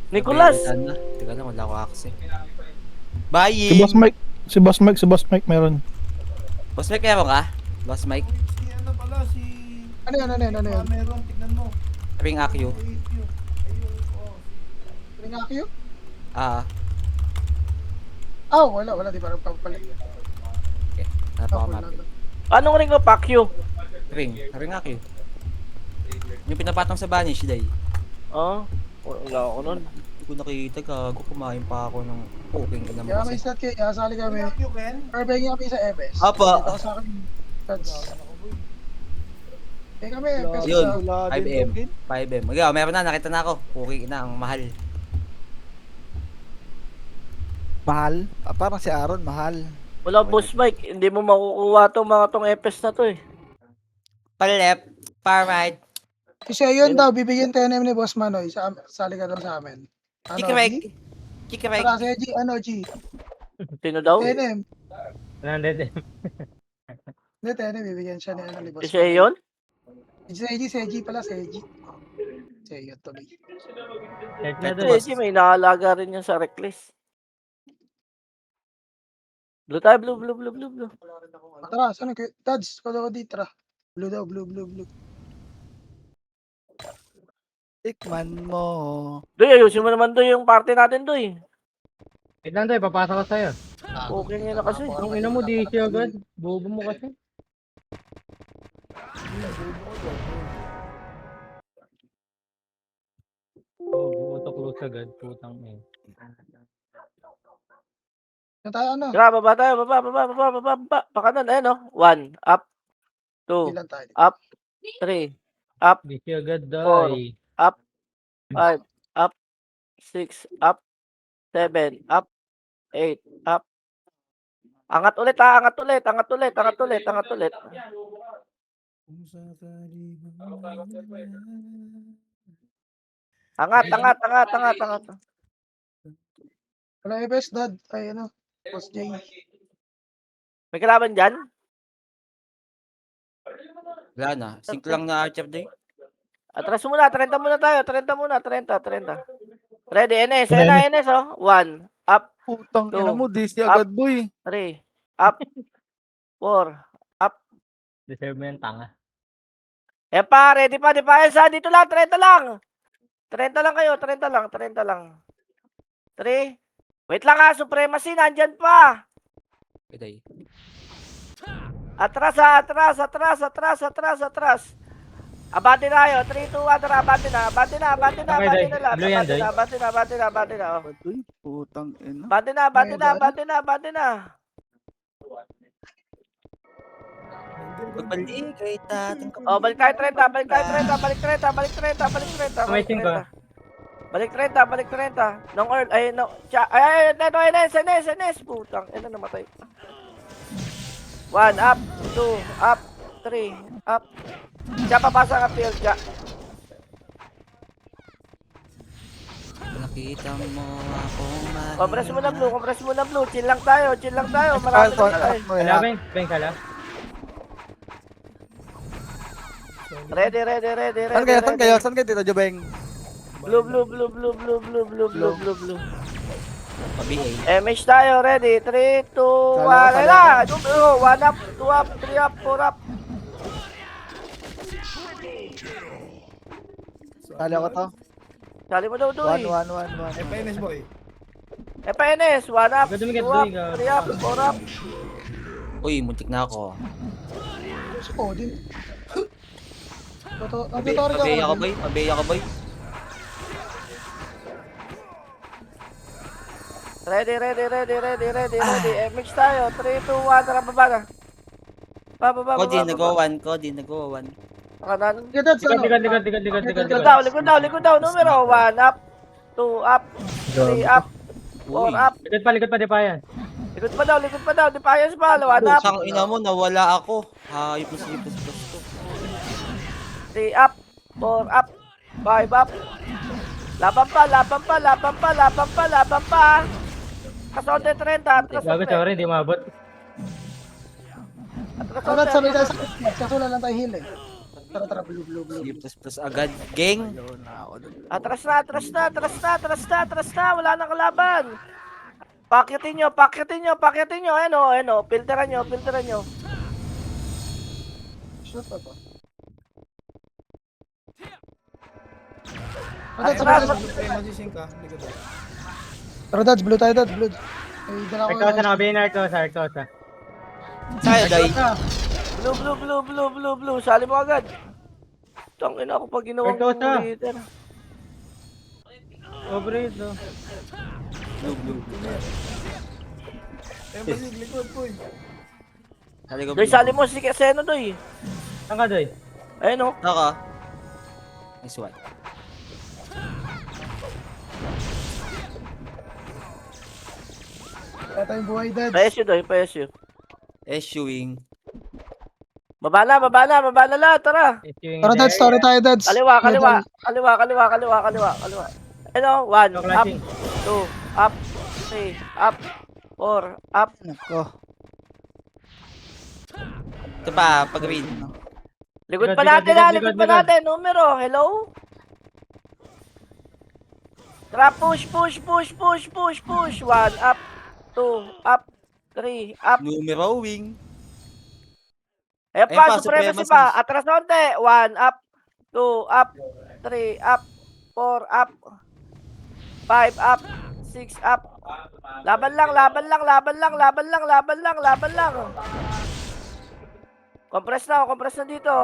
Nicolas! Teka na, wala ko access. Si Buying! Boss Mike. Si Boss Mike meron. Boss Mike, meron ka? Boss Mike? Si ano pala, si... Ano yan? Meron, tignan mo. Ring Akyu. AQ. Ayun, oh. Ringakyo? Ah, Wala, di parang papalit. okay. Napakamapit. Anong ring o Pacquiao? Ring Akyu. Yung pinapatong sa Vanish, day. Oh, wala ako nun. Hindi ko nakita, gago. Kumain pa ako ng cooking ka naman Kaya may kasi. stat kayo, sali kami. AQ, Ken? Or bigyan kami sa FS. Apa. Dito ko sa akin. Stats. Kaya kami, FS. Yun. sa- 5M. 5M. Magawa, meron na, nakita na ako. Cooking na, ang mahal. Mahal? Ah, parang si Aaron, mahal. Wala, Boss Mike. Hindi mo makukuha tong FS na to eh. Pa left, pa right. Kasi yun daw, bibigyan tayo namin ni Boss Manoy. Sali ka daw sa amin. Ano, Kikrek. G? Kikrek. Saka si G, ano, G? Sino daw? TNM. 100. Hindi, TNM, bibigyan siya ni Boss Siya yun? Si G pala, si G. Si yun, tuloy. Check na doon. Kasi may naalaga rin yan sa Reckless. Blue tayo, blue. Tara, saan kayo? Tads, kala ko dito, tara. Blue daw, blue. Tikman mo. Doy, ayusin mo naman doy yung party natin doy. Wait lang tayo, papasok ko sa'yo. Okay nga na kasi. Ang ina mo, di siya agad. Bobo mo kasi. Oh, auto-close agad. Putang eh. Na tayo, ano? Tara, baba tayo, baba. Pakanan, ayun o. 1, up. 2, Ilan tayo? 3, up. Di siya agad Four. dahil. 5, up. 6, up. 7, up. 8, up. Angat ulit ha, angat ulit. Angat. Wala FS, Dad. Ay, ano? Boss J. May kalaban dyan? Wala na. Sync lang na Archer day. Atras muna, 30 muna tayo. 30. Ready, NS. Ayun na, NS oh. 1, up. Putang Two. ina mo, di si agad boy. 3, up. 4, up. Deserve mo yung tanga. Eh pa, ready pa, di pa. Sa dito lang, 30 lang. 30 lang kayo, 30 lang. 3. Wait lang ha, supremacy, nandyan pa. Okay, day. Atras. Abante na kayo, 3, 2, 1, tara, abante na lahat. Blue yan, Day. Abante na. Oh. Adoy, putang ina. Abante na. Pagbalik kay tatang Oh, balik tayo 30, balik 30. May 5. Balik 30. Nung earth, ay, no, ay, NS, putang, ina namatay. 1, up, 2, up, 3, up. Siya papasa ka field, siya. Nakita mo akong mahal. Compress mo na blue, chill lang tayo, marami na tayo. Kala, Beng, kala. Ready. Saan kayo? Saan kayo, Tito Jobeng? Blue. Pa-BA. MH tayo, ready, 3, 2, 1, ay na! 1 up, 2 up, 3 up, 4 up. Sali ako to. Sali mo daw, Doy. 1. FNS boy. FNS, 1 up, Ganda 2 mo, up, Doy, 3 up, 4 up. Uy, muntik na ako. Si Odin. Pa-BA ako, boy. Ready. MX tayo, 3, 2, 1, tara, baba na. Baba. Cody, nagawa 1. Kanan. Dad, saan? Likod daw, numero 1 up, 2 up, 3 up, 4 up. Likod pa, di pa yan. Likod pa daw, di pa yan sa palo, 1 up, Sang ina mo, nawala ako. Hayop na sipos ko. 3 up, 4 up, 5 up. Laban pa. Kasonte 30, atras Gago, sorry, di maabot. Dad, sabay tayo sa sula lang tayo heal eh. Tara, blue. C++ agad. Gang. Ayun na ako dun. Atras na. Wala nang kalaban. Pakyatin nyo. Ano. Filteran nyo. Shoot pa ba? Atras. Magsising ka. Likod. Tara, Dads. Blue tayo, Dads. Blue. Ay, dala ko. Arcosa na, bin Arcosa. Sa'yo, Day. Blue. Sali mo agad. Tangin ako pag ginawa mo. Arcosa. Peter. Overhead, no? Blue. Basing, likod po eh. Sali ko, Doy, blue. sali mo si Keseno, Doy. Saan ka, Doy? Ayun, oh. Ako. Nice one. Wala tayong buhay, Dads. PSU. Issuing. Baba na lahat, tara. Tara, Dads. Story tayo, Dads. Kaliwa. Ano, 1, No up, clashing. 2, up, 3, up, 4, up. Nako. Ito pa, pag-green. Likod pa Likod, natin, likod, likod likod, pa likod. natin. Numero, hello? Tara, push. 1, up, 2, up, 3, up. Numero wing. Ayan Ayan pa, pa, supremacy supremacy. pa. Atras konti. 1, up, 2, up, 3, up, 4, up, 5, up, 6, up. Laban lang. Compress na dito.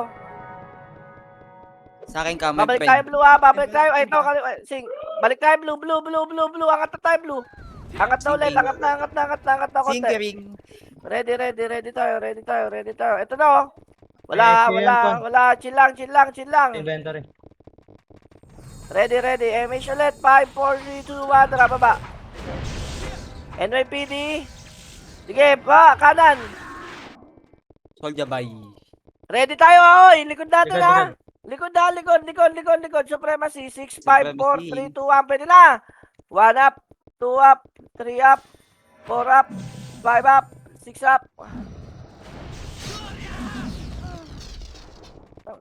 Sa akin ka, my Babalik tayo friend. blue ha, babalik tayo. Ay, ito, sing. Balik tayo blue. Angat na tayo blue. Angat na ulit, angat na konti. Singering. Ready tayo. Ito na oh. Wala. Chill lang. Inventory. Ready. MH ulit. 5, 4, 3, 2, 1. Tara, baba. NYPD. Sige, kanan. Soldier by. Ready tayo, oy. Likod natin ha. Likod. Supremacy. 6, 5, 4, 3, 2, 1. Pwede na. 1 up, 2 up, 3 up, 4 up, 5 up, 6 up.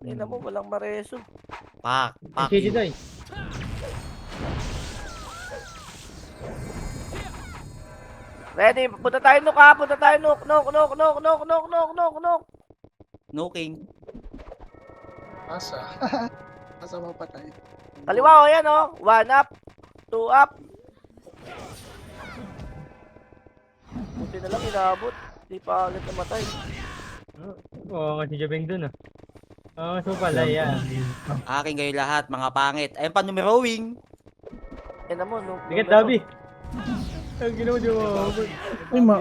Ina mo, walang mareso. Pak. CD, Doy. Ready, punta tayo nuk ha. Nuk. No king. Asa. Asa mapatay. Kaliwa o yan o. 1 up, 2 up. Buti na lang inabot. Di pa agad namatay. Oo, nga si Jabeng dun, ah. Oo, so pala, yan. Akin kayo lahat, mga pangit. Ayun pa, numero wing. Yan mo, no. Sige, Dabi. Ang ginawa niyo mo. Ay,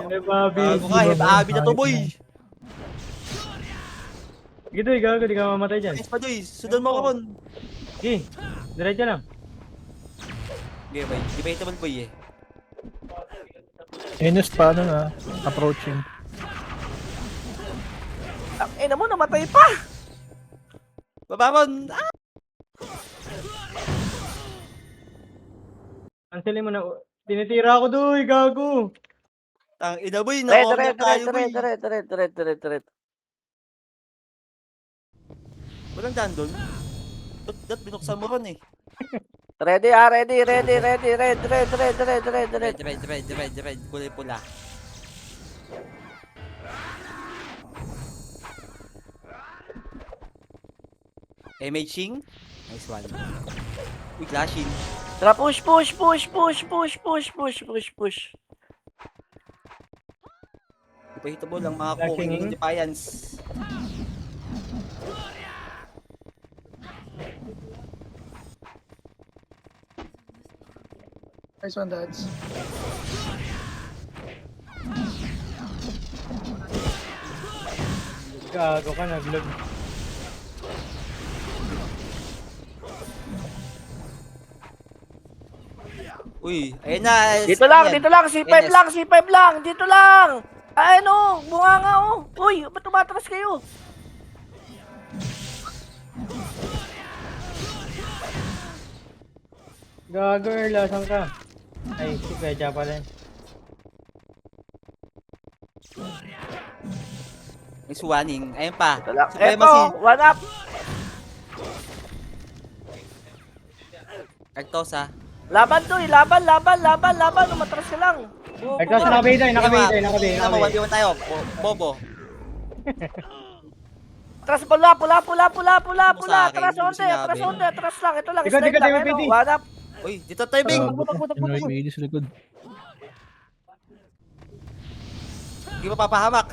Eh, Bobby. Bago ka, abi na to, boy. Sige, Doy, gago, di ka mamatay dyan. Nice pa, Joy. Sundan mo ka ron. Sige, diretso lang. Okay, boy. Debatable, boy, eh. Enes pa, na. Approaching. Ina mo, namatay pa. Baba ron. Ah! Cancelin mo na. Tinitira ako, Doy, gago. Tang ina, boy. Na-order tayo, boy. Red. Walang daan doon. Dat binuksan mo ron, eh. Ready. Red. Kulay pula. Imaging. Nice one. Uy, clashing. Tara, push. Di pa hitable ang mga Clashing. cooking ng Defiance. Nice one, Dads. Gago ka, nag-log. Uy, ayun na. Dito lang, Yan. C5 lang, dito lang. Ay, no, bunga nga, oh. Uy, ba't tumatras kayo? Gago, Erla, saan ka? Ay, si Pecha pala. Nice warning. Ayun pa. Ito lang. Supremacy. Eto, 1 up. Artosa. Laban to, laban. Umatras ka lang. Bobo Artos, ka. nakabay tayo, nakabay. Tingnan mo, 1v1 tayo. Bobo. Atras pula. Mo sa akin, Atras hindi mo onte, sinabi. atras lang. Ito lang, Likod, slide likod, lang. MPD. Ano, one up. Uy, dito tayo, Bing. May sa likod. Hindi mo papahamak.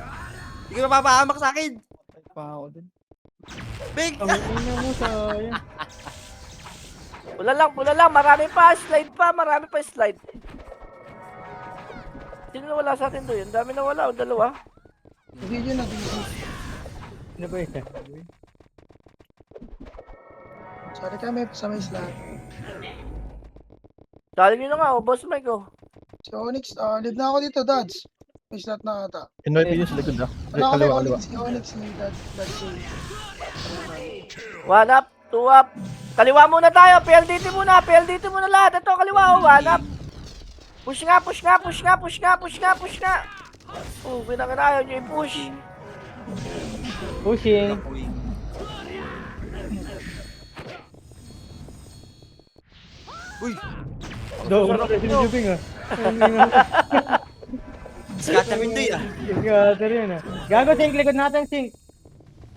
Hindi mo papahamak sa akin. Pa ako dun. Bing! Ang ina mo sa... Pula lang. Marami pa slide. Sino na wala sa atin doon? Ang dami na wala. O dalawa. Video na, video. Ano ba isa? Sorry kami sa may slot. Dali nyo na nga. O, boss Mike. O. Si Onyx, lead na ako dito, Dads. May slot na ata. Invite video sa likod ah. Wala ako may Kaliwa. Onyx, si Onyx, si Dads. One up. Two up. Kaliwa muna tayo. PLDT muna lahat. Ito, kaliwa. O, one up. Push nga. Oh, pinakanayaw nyo i-push. Pushing. Uy, Do, wala si Jubing ah. Ang ina mo. scatter window ah. Scatter yun ah. Gago, sink, likod natin, sink.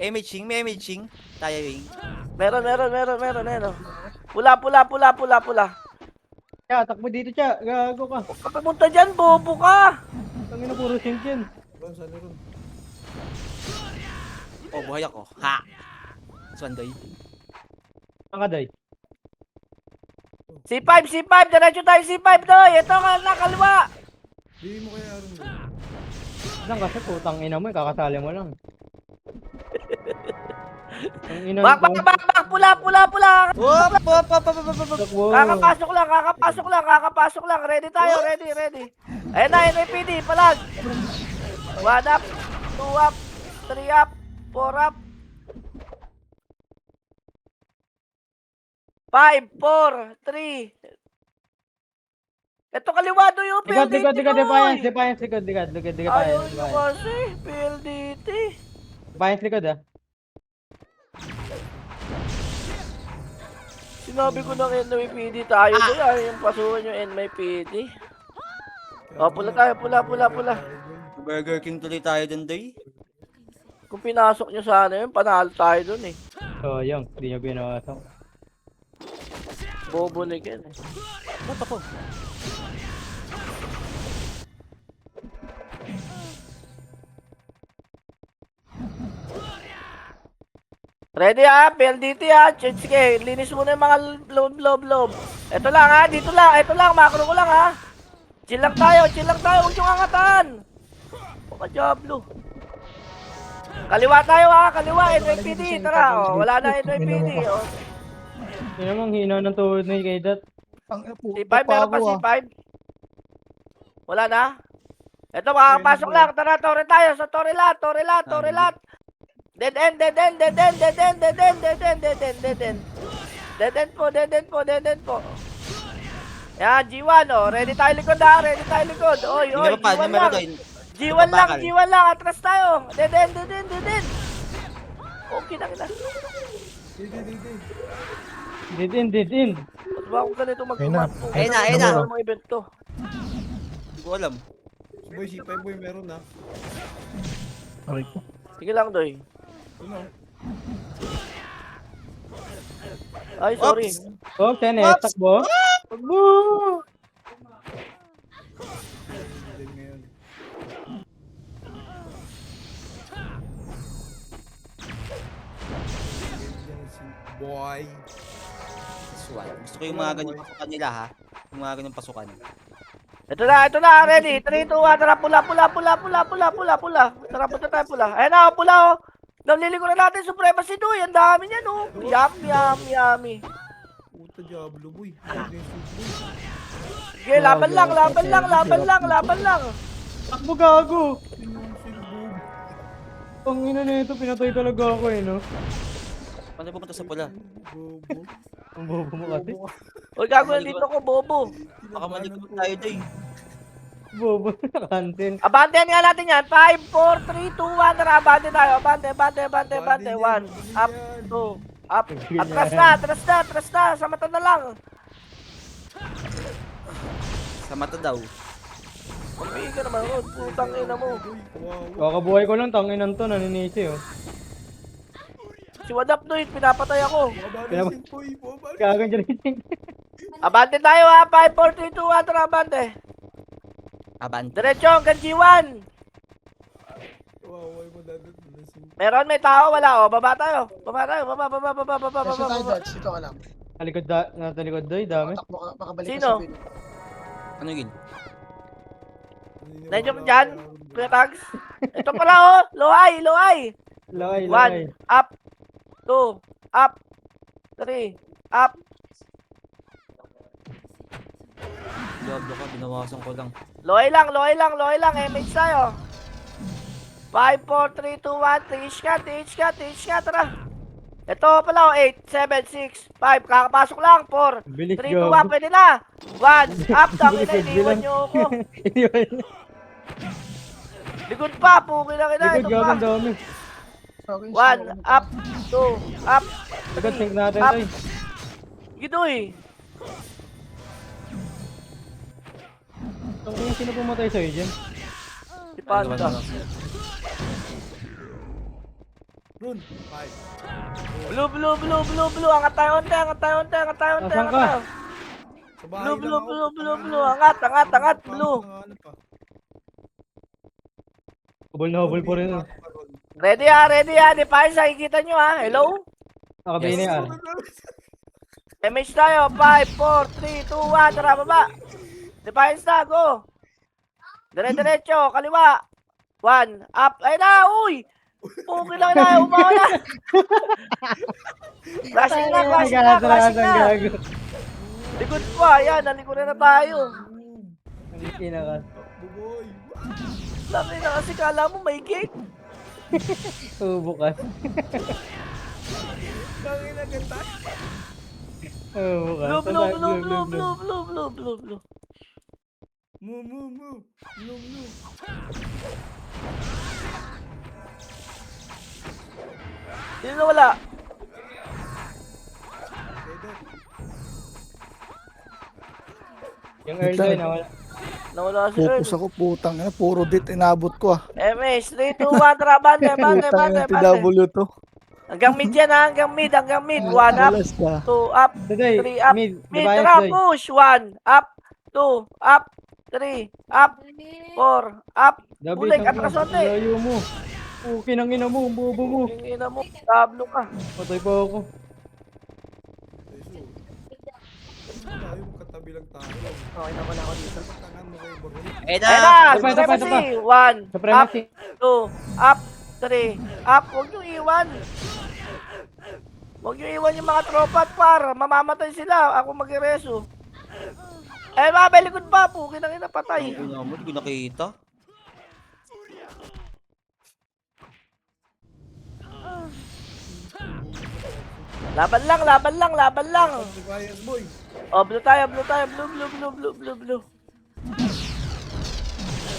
Imaging, may imaging. Tayo yung. Meron. Pula. Tiya, takbo dito, Tiya. Gago ka. Huwag ka pumunta dyan, bobo ka. Ang ina, puro sink yan. Ron, sali ron. Oh, buhay ako. Ha! Swandoy. Ang kaday. C5, diretso tayo C5 doy. Ito nga na kaliwa. Bili mo kaya Ron. Lang kasi putang ina mo, kakasali mo lang. Ang ina Bak, pula. Wop! Takbo. Kakapasok lang. Ready tayo, ready. Ayun na, NAPD, palag. 1 up, 2 up, 3 up, 4 up. 5, 4, 3. Ito kaliwa doy yung Likod, PLDT defiance, doy. defiance, likod tayo. Ayaw nyo kasi, PLDT. Defiance, likod ah. Sinabi ko ng NYPD tayo doy. Ayaw yung pasukan yung NYPD. O, pula tayo, pula. Burger King tuloy tayo dun, Doy. Kung pinasok nyo sana yun, panalo tayo dun eh. So, yung, hindi nyo binawasok. Bobo na yan eh. Ba't ako? Ready ha, PLDT ha, sige, linis muna yung mga loob. Ito lang ha, ito lang, macro ko lang ha. Chill lang tayo, huwag yung angatan. Baka Diablo. Kaliwa tayo ha, NYPD, tara, wala na NYPD, Yun namang hina ng tuhod na kay Dat. Ang C5, meron pa C5? Wala na? Ito, makakapasok lang, tara, tore tayo, sa tore lat. Dead end po. Yan, G1 oh. Ready tayo likod. Oy, Hindi pa, G1 numero lang. Doy. G1 lang, atras tayo. Dead end. Okay na kita. Did in. Ba't ba ako ganito Ayun na. Ayun na. Ano mga event to? Hindi ko alam. Boy, C5 boy, meron na. Aray ko. Sige lang, Doy. Ano? Ay, sorry. Oh, tenet, takbo. Takbo! Din ngayon. Yan si boy. Swan. Gusto ko yung mga ganyan pasukan nila, ha? Yung mga ganyan pasukan. Ito na, ready. 3, 2, 1, tara, pula. Tara, punta tayo pula. Ayan na, pula oh. Naliligo na natin supremacy doy. Ang dami niyan oh. Yummy. Puta Diablo boy. Ano yung shoot boy? Sige, laban lang. Takbo gago! Sinusil boom. Ang ina na ito, pinatay talaga ako eh, no? Paano pumunta sa pula? Bobo. Ang bobo mo kasi. Uy, gago na dito ko, bobo. Baka malikot tayo, Doy. Bobo na kantin. Abandon nga natin yan. 5, 4, 3, 2, 1. Tara, abandon tayo. Abandon. 1, up, 2, up. Atras na. Sa mata na lang. Sa mata daw. Pagpili ka naman, Rod. Putang ina mo. Boy, kawawa. Kakabuhay ko lang, tanginan to, naninisi oh. Si Wadap Noy, pinapatay ako. Bumaba na yung boy. Bumaba na. Kagan dyan yung Abante tayo ha. 5, 4, 3, 2, 1. Tara, abante. Abante. Diretso hanggang G1. Kawawa yung madadasing. Meron, may tao, wala. O, baba tayo. Baba tayo. Baba. Kasi tayo, Dodge. Dito ka lang. Talikod nasa likod doy, dami. Takbo ka, makabalik Sino? ka sa pin. Ano yun? Nandiyan mo dyan? Kuya Tags? Ito pala oh. Lohay. Lakay, 1, up. 2, up. 3, up. Diablo ka, binawasan ko lang. Lohay lang. MH tayo. 5, 4, 3, 2, 1. TH ka. Tara. Ito pala oh. 8, 7, 6, 5. Kakapasok lang. 4, Bilis 3, 2, gago. 1. Pwede na. 1, up. Tangin na. Bilis, Iniwan bilang. nyo ako. Iniwan. Likod pa. Puki na kita. Likod Ito gago, pa. ang dami. Okay, 1, up. 2, up. Likod, think natin Up. doy. Gidoy. Sino pumatay sa'yo dyan? Si Panda. Run. 5. Blue. Angat tayo onte. Nasaan ka? Sa bahay lang ako. Blue. Angat. Blue. Ano pa? Hubol na hubol po rin. Ready ha. Defiance, nakikita nyo ha. Hello? Nakabini yan. MH tayo. 5, 4, 3, 2, 1. Tara, baba. Defiance na, go. Diretso, kaliwa. 1, up. Ay na, uy. Puki lang na, umawa na. Crashing na. Gago. Likod pa, ayan. Nalikuran na tayo. Ang kinaka. Boy. Laki na kasi kala mo may gate. Bukas. Tangin na ganda. Bukas. Blue. Move. Blue. Sino na wala? Pwede. Yung early doy, nawala. Nawala si Earl. Focus ako, putang ina. Puro dit inabot ko ah. MS, 3, 2, 1, tara, bante. Putang ina, TW to. Hanggang mid yan ha, hanggang mid. 1 up, Alas ka. 2 up, Doy, 3 up. mid. Mid, Defiance tara, doy. push. 1 up, 2 up, 3 up, 4 up. Dabi, Bulik, tangka. atras onte. Layo mo. Kinang ina mo, ang bobo mo. Yung ina mo, tablo ka. Patay pa ako. Tayo magkatabi lang tayo. Okay na wala ako dito. Tangan mo kayo bro. Ayun na, Ito pa. supremacy. 1 up, Supremacy. 2 up, 3 up. Huwag nyo iwan. Huwag nyo iwan yung mga tropa at par. Mamamatay sila. Ako mag-ireso. Eh, mabay likod pa. Puki na kita, patay. Ang ina mo, hindi ko nakita. Laban lang. Defiance boy. Oh, blue tayo. Blue.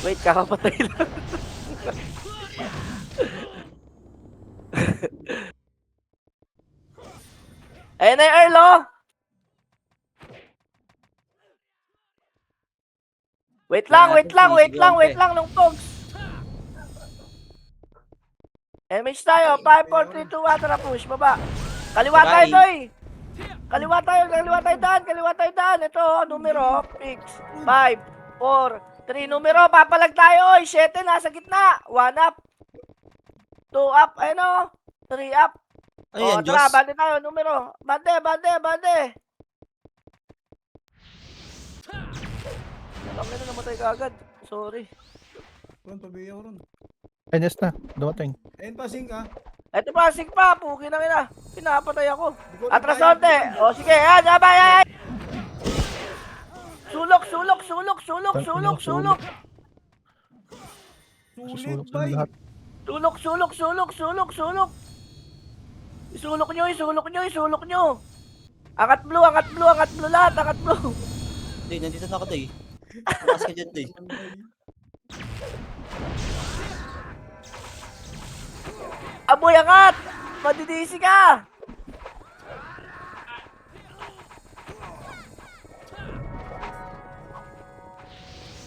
Wait, kakapatay lang. Ayun na yung Earl, oh. Wait lang, nung pogs. MH tayo, 5, 4, 3, 2, 1, tara push, baba. Kaliwa tayo, Bye. Toy. Kaliwa tayo daan. Ito, numero, fix. 5, 4, 3, numero, papalag tayo, 7, nasa gitna. 1 up. 2 up, ayun o. 3 up. Ayan, Tara, Diyos. bante tayo, numero. Bante. Alam na namatay ka agad. Sorry. Run, pabiya ko run. NS na. Dumating. Ayun pa, sing ah. Eto pa, sig pa. Puki na kita. Pinapatay ako. Di ko Atras na onte. O sige, yan. Sabay. Sulok. Sulit Susulok sa bay. lahat. Sulok. Isulok nyo. Angat blue lahat. Angat blue. Hindi, nandito na ako, Day. Takas ka dyan, Day. Aboy, angat. Madidisi ka.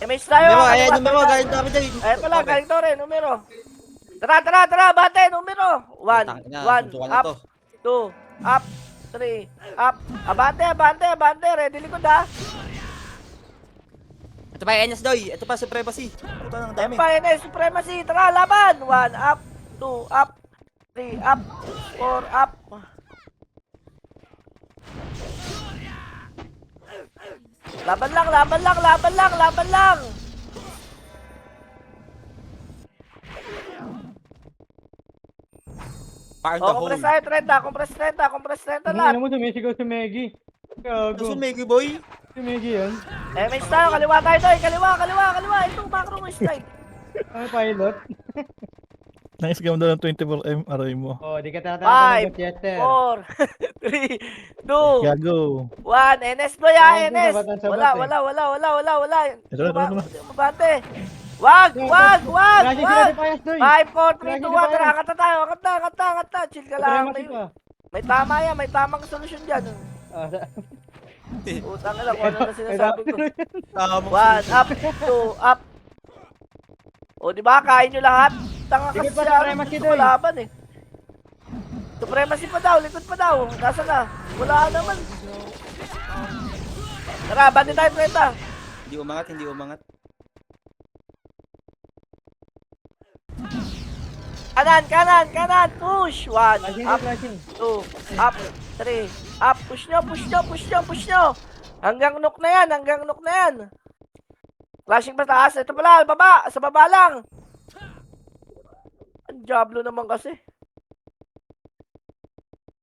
MH tayo. Numero, kaliwa ayan, numero, tayo. galing kami dyan. Eto lang, galing Tore, numero. Tara, bate, numero. 1, Suntukan na 1, to. up, 2, up, 3, up. Abante, ready likod ha. Ito pa, Enes Doy. Ito pa, Supremacy. Puta ng dami. Empire and Supremacy, tara, laban. 1, up, 2, up, 3, up, 4, up. Laban lang. Fire in the Oh, hole. compress 30 Ano lahat. mo, sumisigaw si Meggy. Gago. Gusto Meggy boy? Si Meggy yan. MH tayo, kaliwa tayo doy. Kaliwa. Ito, macro mo slide. Ano pilot? Nang-scam daw ng 24M aray mo. Oh, di ka Five, tatanong ng Chester. 4, 3, 2, Gago. 1. NS boy ha, Ay, NS. sabat. Wala. Ito, Mabante. Wag. Flashing sila ni Payas, Doy. 5, 4, 3, 2, 1. Flashing ni Tara, Payas. kata tayo. Kata. Chill ka lang. Supremacy pa. May tama yan. May tamang solusyon dyan. Ah, Utang na lang kung ano na sinasabi ko. Tama. 1, up, 2, up. O, di ba? Kain nyo lahat. Tanga kasi Likod pa, siya. Supremacy, Gusto ko Doy. laban eh. Supremacy pa daw. Likod pa daw. Nasa na? Wala naman. Tara, bandi tayo 30. Hindi umangat. Kanan. Push. 1, Flashing, up, flashing. 2, up, 3, up. Push nyo. Hanggang knock na yan. Flashing pa taas. Ito pala, baba. Sa baba lang. Ang Diablo naman kasi.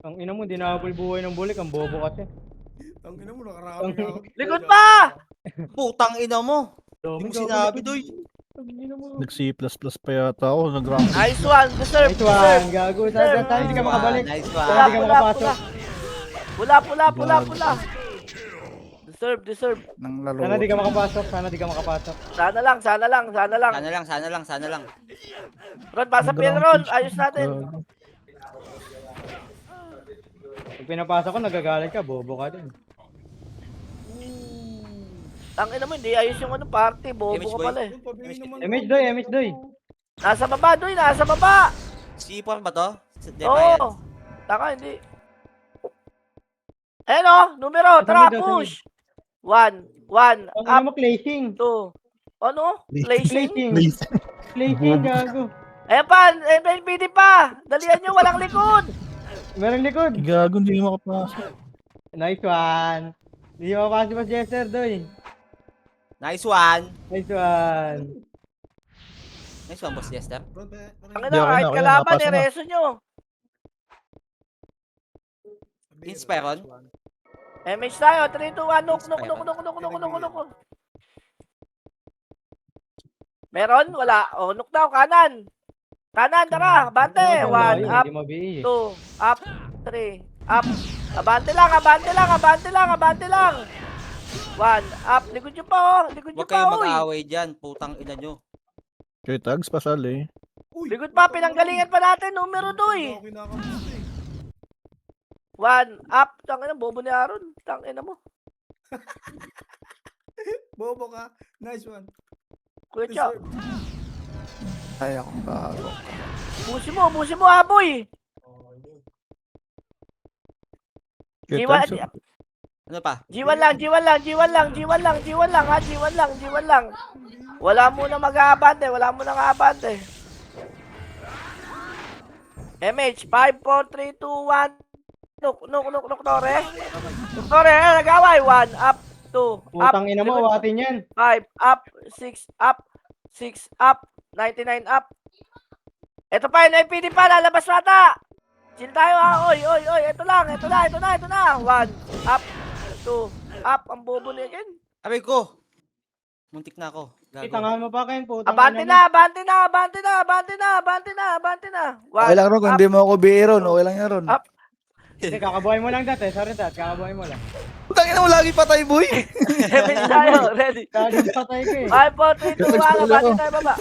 Ang ina mo, di nakapul buhay ng bulik. Ang bobo kasi. Ang ina mo, nakarami na ako. Likod pa! Putang ina mo. Dami Hindi mo ka, sinabi, likod. Doy. Ang ina mo. Nag-C++ pa yata ako. Nag-rank. Nice one. Deserve. Nice one, gago. Sana hindi ka makabalik. Nice Sana one. hindi ka makapasok. Pula. Deserve. Nang laro. Sana di ka makapasok. Sana lang. Sana lang. Ron, pasa pin, Ron. Ayos natin. Pag pinapasok ko, nagagalit ka. Bobo ka din. Tangina mo, hindi ayos yung ano party. Bobo Image ka boy. pala eh. MH Doy. Nasa baba. C4 ba to? Oo. Taka, hindi. Ayan o, numero. Tara, Sa mid, push. 1, Ang up, ano mo, placing. 2. Ano? Placing. Placing, gago. Ayan pa, NPD pa. Dalian nyo, walang likod. Merong likod. Gago, hindi mo makapasok. Nice one. Hindi mo makapasok si Chester, Doy. Nice one. Nice one. Nice one, Boss Chester. Ang Di, ina, okay kahit na, kalaban, napasa na. reso nyo. Inspiron. MH tayo, 3, 2, 1, nuk. Meron? Wala. O, nuk daw, kanan. Tara, bante. 1, up, Hindi mabii. 2, up, 3, up. Abante lang. 1, up. Likod nyo pa, oh. Huwag kayong uy. mag-away dyan. Putang ina nyo. Kaya tags pasal eh. Likod pa, pinanggalingan pa natin, numero 2, eh. 1, up. Tangina, bobo ni Aaron. Tangina mo. Bobo ka. Nice one. Kuya Chow. Ay, ako gago. Busi mo, aboy. Kaya G1 tags. Ano pa? lang. Wala mo na mag-aabante, MH, 5, 4, 3, 2, 1. Nuk, Tore. Nag-away. 1, up, 2, up. Putang ina mo, awatin yan. 5, up, 6, up, 6, up, 99 up. Ito pa, NIPD pa, lalabas nata. Chill tayo ha, oy, ito na. 1, up, 2, up, ang bobo niya yan. Aray ko. Muntik na ako. Gago. Itangahan mo pa kayo, putang Abante ina mo. na. Okay lang ron, kung hindi mo ako biiron. Okay lang yan ron. Up. Hindi, kakabuhay mo lang dati. Sorry, kakabuhay mo lang. Putangin mo lagi patay, boy. MH tayo, ready. Kagin patay ko eh. 5, 4, 3, 2, 1, Next abante ako. tayo, baba.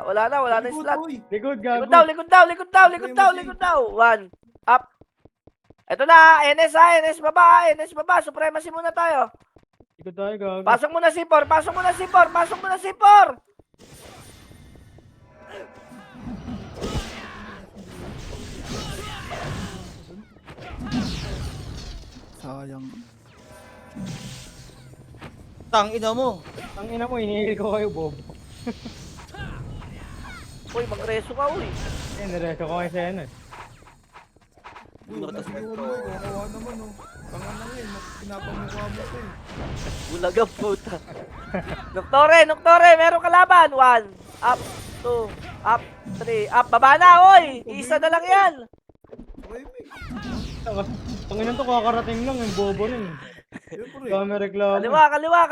Wala na yung slot. Likod, gago. Likod daw. 1, up. Ito na, NS baba. Supremacy muna tayo. Ikot tayo, gago. Pasok mo na C4, pasok mo na C4, pasok mo na C4! Sayang. Tang ina mo. Ang ina mo, hinihil ko kayo, Bob. Uy, magreso ka, uy. Eh, nireso ko kayo sa ano. Uy, wag na siguro boy. Kawawa naman oh. Tanga na nga eh. Pinapamukha mo ko eh. Bulag ang puta. Noktore, meron kalaban. 1, up, 2, up, 3, up. Baba na, oy! Isa na lang yan. Okay, Mick. Tanginan to, kakarating lang, yung bobo rin. Siyempre. Kami reklamo. Kaliwa.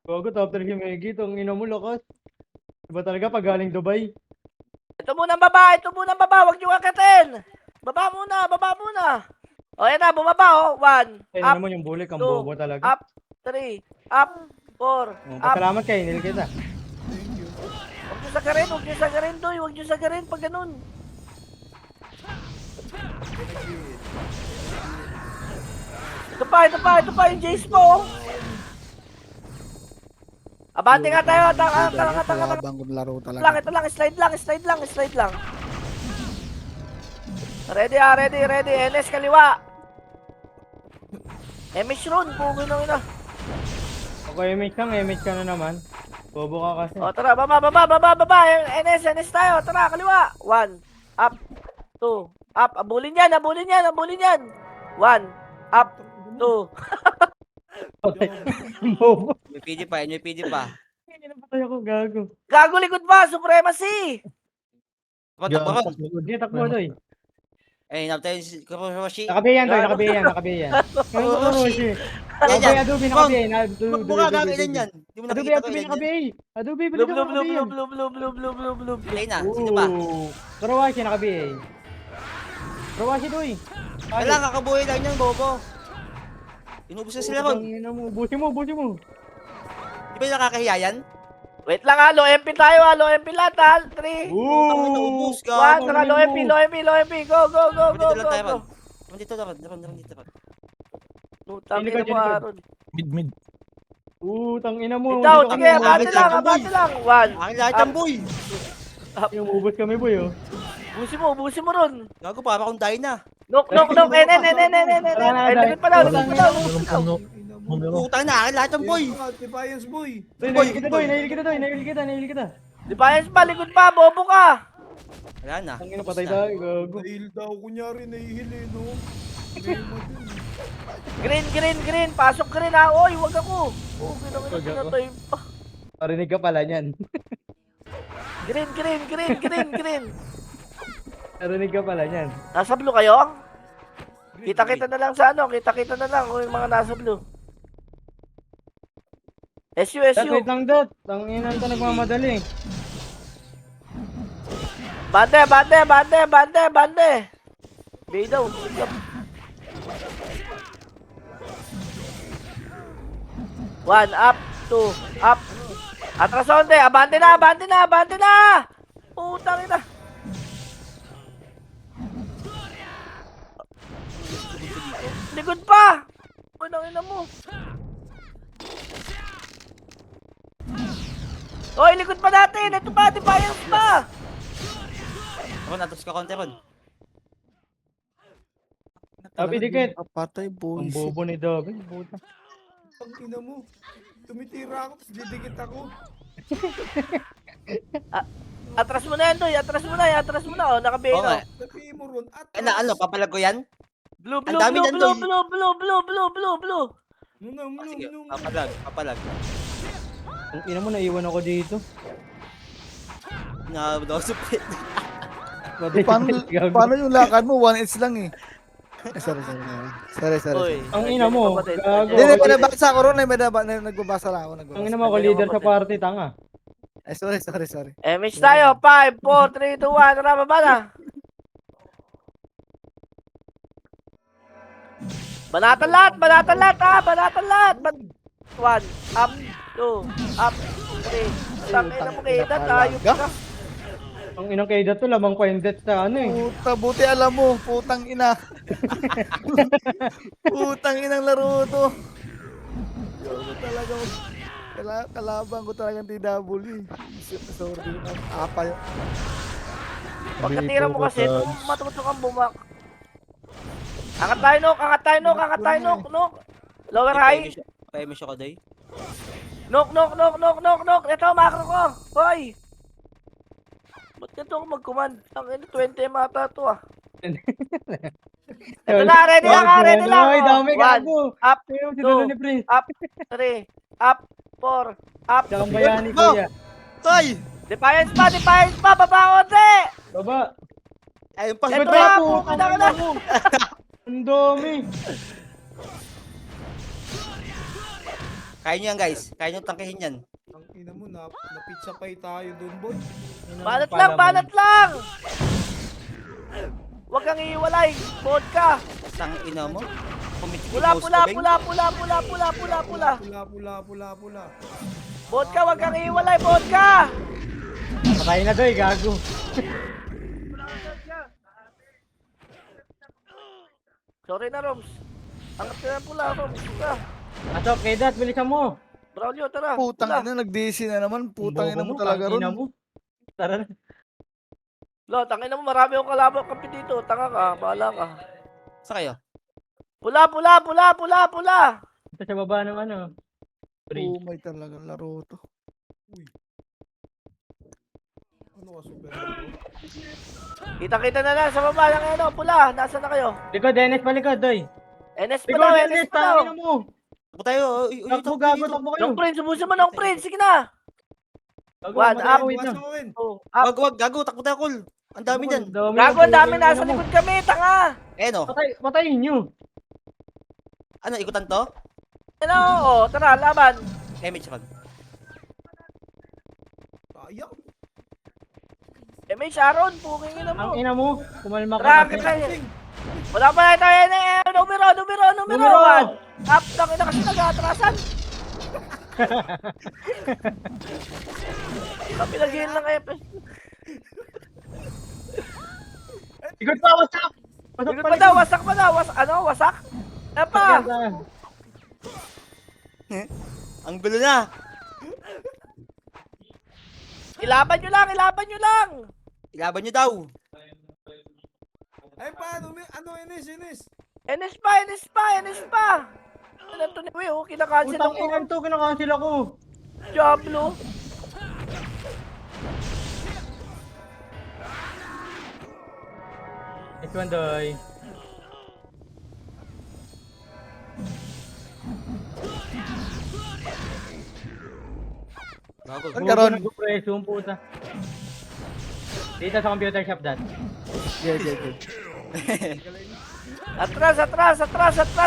Gago, top 3 si Meggy, tong ina mo, lakas. Diba talaga pag galing Dubai? Ito muna ang baba, huwag niyo akatin. Baba muna. O, yan na, bumaba, oh. 1, Ayun up, naman yung bulik, ang two, bobo talaga. up, 3, up, 4, Oh, up. pasalamat kayo, nil kita. Huwag niyo sagarin, Doy. Huwag niyo sagarin pag ganun. Ito pa, yung Jace mo, oh. Abante nga tayo, tanga. Labang kong laro talaga. Ito lang, slide lang. Ready. NS kaliwa. MS run, pugin ng ina. Ako image ka na naman. Bobo ka kasi. O, tara, baba. NS tayo, tara, kaliwa. 1, up, 2, up. Abulin yan. 1, up, 2. Bobo. May PD pa. Hindi na patay ako, gago. Gago likod ba? Supremacy! Takbo. Hindi, takbo, Doy. Eh, napatay si Kuroshi. Nakabiyan, Doy, nakabiyan. Ano to, Roshi? Adobe, Adobe, nakabiyan. Mukha namin din yan. Hindi mo Adobe, nakikita ko Adobe, yan. nakabiyan. Adobe, Blue, balik ako nakabiyan. blue. Patay na. Sino ba? Karawashi, nakabiyan. Karawashi, Doy. Wala, kakabuhay lang yan, bobo. Inubos na sila ron. Busi mo. Di ba yung nakakahiya yan? Wait lang ha, low MP tayo ha, low MP lahat ha. 3, Tangin na ubos ka. 1, tara, low MP. Go. Dito lang tayo, Ron. Dito dapat. Putang Hindi ka ina mo, dyan, Aaron. Mid. Tangina mo. Ikaw, Dito sige, kami abante lang. 1, Akin lahat yan, boy. Yung ubos kami, boy, oh. busi mo ron. Gago, para akong die na. Nok, en. Ay, likod pa daw. Putang na, akin lahat yan, boy. Defiance boy. Nahil kita. Defiance pa, likod pa, bobo ka. Wala na. Tangina, patay tayo, gago. Nahil daw, kunyari nahihil eh, no? Green. Pasok green ha. Oy, wag ako. Oh, pinatay pa. Parinig ka pala niyan. Green. Parinig ka pala niyan. Nasa blue kayo? Kita na lang sa ano. Kita na lang kung yung mga nasa blue. SU. Wait lang, Dot. Tanginan to nagmamadali. Bande. Bay daw. One, up, 2, up. Atrasonde, abante na. Putang ina. Likod pa. Unang ina mo. Oy, likod pa natin. Ito pa, defiance pa. Ron, atos ka konti, Ron. Sabi dikit. Patay, boy. Ang bobo ni Dobby. Puta. Ang ina mo. Tumitira ako, tapos didikit ako. Atras mo na yan, Doy. Atras mo na. Oh, nakabayo. Oo nga. Sabihin mo ron, at Ano, papalag ko yan? Blue. Ang dami niyan, Doy. Blue. Sige, papalag. Ang ina mo, naiwan ako dito. Nakabudosupit. Patay, gago. Paano yung lakad mo? 1H lang eh. Sorry. Oy. Ang ina mo, gago. Hindi, may nabasa ko ron. Nagbabasa lang ako. Ang ina mo ako leader sa party, tanga. Ay, sorry. MH tayo. 5, 4, 3, 2, 1. Tara, baba na. Banatan lahat ha. 1, up, 2, up, 3. Tangin na mo kita. Tayo ka. Ang inang kaida to, lamang pa yung death sa ano eh. Puta, buti alam mo, putang ina. Putang inang laro to. Gago talaga. Kalaban ko talagang TW. Sorry. Apa yun. Pagkatira mo kasi, matuto kang bumak. Angat tayo, Nok. Angat tayo, Nok. Angat tayo, Nok. Nok. Lower high. Pa-emission ko, Day. Nok. Ito, macro ko. Hoy. Ba't ganito ako mag-command? Ang 20 mata to ah. Ito na, ready lang ha, ready lang. Ay, dami One, gago. up, Ayun, two, sinunod ni Prince. up, 3, up, 4, up. Tsaka ang bayani, Go! kuya. Tay! Defiance pa, baba konti. Baba. Ayun pa. Ito Ba't na, po? pumunta ka na. Ang dami. Kaya nyo yan, guys. Kaya nyo tangkihin yan. Ang ina mo, napitsa pay tayo dun, boy. Banat lang. Huwag kang iiwalay, vodka. Tang ina mo. Pula. Pula. Vodka, huwag kang iiwalay, vodka. Patay na doy, gago. Sorry na, Roms. Angat ka na pula, Roms. Tara. Atok, Kedat, bilisan mo. Braulio, tara. Putang Pula. ina, nag-DC na naman. Putang ina mo Bobo talaga tangina ron. mo. Tara na. Lo, tangin mo, marami akong kalaban kampi dito. Tanga ka, bahala ka. Sa kayo? Pula. Ito sa baba ng ano. Bridge. Oh, may talagang laro to. Ano ka, super hero? Kita na lang sa baba ng ano, pula. Nasaan na kayo? Likod, Dennis, palikod, doy. NS pa Likod, daw, Dennis, NS pa daw. tangina mo. Takbo tayo. Takbo, gago, takbo kayo. Nong Prince, subusin mo, Nong Prince. Sige na. Gago, One, matay up, ako, wait Bukas lang. mo, Win. Oh, up. Wag, gago. Takbo tayo, Col. Ang dami dyan. Gago, ang dami. Nasa likod kami. Tanga. Eh, no. Patayin nyo. Ano, ikutan to? Ano, oo. Tara, laban. MH Ron. Sayang. May Sharon. Puking ina Ang mo. ina mo. Kumalma Tara, ka. kayo. Wala pa na tayo. Numero. Numero. One. Up. Tangina kasi nag-aatrasan. Kapilagyan lang kayo. Likod pa, wasak. Wasak Likod pa daw. Wasak pa daw. Ano, wasak? Apa? Ang gulo na. Ilaban nyo lang. Ilaban nyo daw. Ay, paano? Ano, Enes? NS pa. Ano to ni Will? Kinakancel Putang ako. ina to, kinakancel ako. Diablo. Next one, doy. Gago. Ang karon. Nag-preso yung puta. Dito sa computer shop, dad. Yeah. Atras.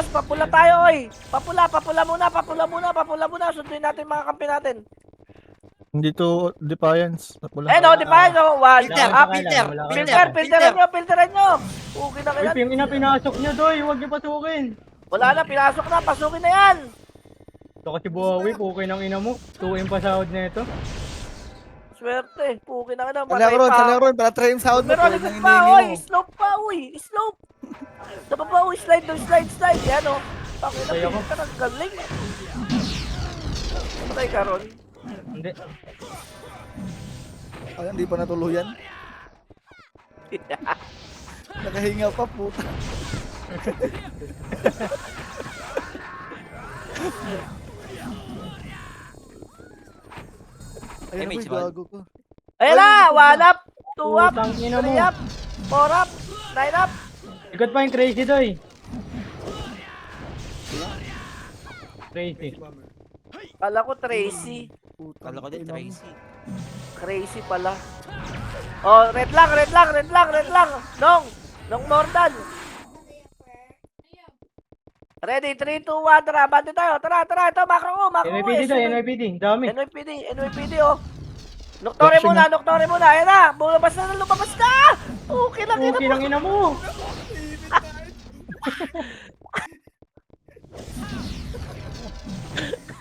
Papula tayo, oy. Papula muna. Sunduin natin mga kampi natin. Dito, Defiance. Napula. Eh, no, di ba? No, one. Filter, Up. Filteran nyo. Okay na Uy, kailan. yung ina pinasok nyo, doy. Huwag nyo pasukin. Wala na, pinasok na. Pasukin na yan. Ito kasi buhawi, pukay ng ina mo. 2M pa sahod na ito. Swerte. Pukin na ka na. Sala ron. Para try yung sound mo. Meron Pero likod nang pa, hinihingi oy. mo. Slope pa, oy. Slope. Sa baba, oy. Slide. Yan, oh. Pakita, Kaya ko. pilit ka ng galing. Patay ka ron. Hindi. Ay, hindi pa natuluyan. Nakahinga pa, puta. Ayun May ako, siwan. gago ko. Ayan na. 1 up. 2 up. Putang ina mo. 3 up. 4 up. 9 up. Likod pa yung crazy, doy. Crazy. Kala ko Tracy. Puta. Kala ko din, Tracy. Crazy pala. Oh, red lang. Nong Mordan. Ready, 3, 2, 1, tara, bante tayo. Tara, ito, macro ko. NYPD doy, NYPD. Dami. NYPD, oh. Noktore muna. Ayan na, lumabas na. Okay lang, Okay lang ina mo.